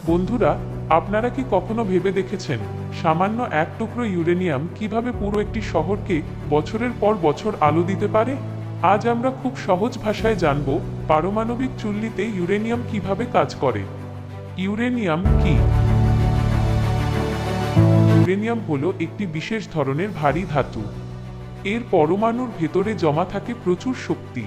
বন্ধুরা, আপনারা কি কখনো ভেবে দেখেছেন সামান্য এক টুকরো ইউরেনিয়াম কিভাবে পুরো একটি শহরকে বছরের পর বছর আলো দিতে পারে? আজ আমরা খুব সহজ ভাষায় জানব পারমাণবিক চুল্লিতে ইউরেনিয়াম কিভাবে কাজ করে। ইউরেনিয়াম কি? ইউরেনিয়াম হলো একটি বিশেষ ধরনের ভারী ধাতু। এর পরমাণুর ভেতরে জমা থাকে প্রচুর শক্তি,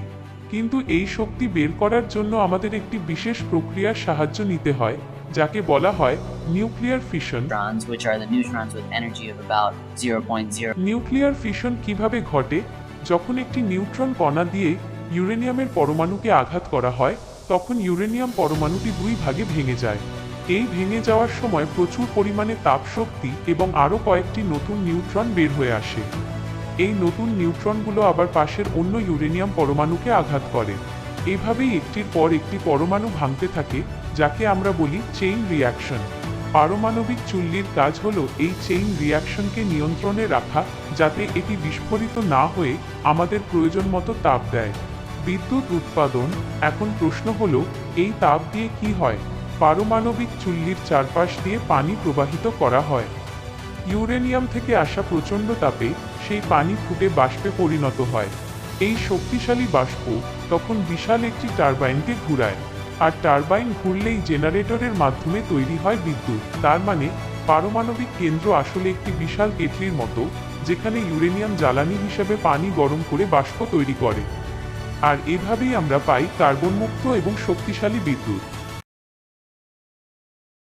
কিন্তু এই শক্তি বের করার জন্য আমাদের একটি বিশেষ প্রক্রিয়ার সাহায্য নিতে হয়, যাকে বলা হয় nuclear fission. Neutrons, which are the neutrons with energy of about 0.0. Nuclear fission কিভাবে ঘটে? যখন একটি নিউট্রন কণা দিয়ে ইউরেনিয়ামের পরমাণুকে আঘাত করা হয়, তখন ইউরেনিয়াম পরমাণুটি দুই ভাগে ভেঙে যায়। এই ভেঙে যাওয়ার সময় প্রচুর পরিমাণে তাপ শক্তি এবং আরও কয়েকটি নতুন নিউট্রন বের হয়ে আসে। এই নতুন নিউট্রনগুলো আবার পাশের অন্য ইউরেনিয়াম পরমাণুকে আঘাত করে। এভাবেই একটির পর একটি পরমাণু ভাঙতে থাকে, যাকে আমরা বলি চেইন রিঅ্যাকশন। পারমাণবিক চুল্লির কাজ হলো এই চেইন রিঅ্যাকশনকে নিয়ন্ত্রণে রাখা, যাতে এটি বিস্ফোরিত না হয়ে আমাদের প্রয়োজন মতো তাপ দেয়। বিদ্যুৎ উৎপাদন। এখন প্রশ্ন হলো, এই তাপ দিয়ে কি হয়? পারমাণবিক চুল্লির চারপাশ দিয়ে পানি প্রবাহিত করা হয়। ইউরেনিয়াম থেকে আসা প্রচণ্ড তাপে সেই পানি ফুটে বাষ্পে পরিণত হয়। এই শক্তিশালী বাষ্প তখন বিশাল একটি টারবাইনকে ঘুরায়, আর টারবাইন ঘুরলেই জেনারেটরের মাধ্যমে তৈরি হয় বিদ্যুৎ। তার মানে পারমাণবিক কেন্দ্র আসলে একটি বিশাল কেটলির মতো, যেখানে ইউরেনিয়াম জ্বালানি হিসেবে পানি গরম করে বাষ্প তৈরি করে। আর এভাবেই আমরা পাই কার্বনমুক্ত এবং শক্তিশালী বিদ্যুৎ।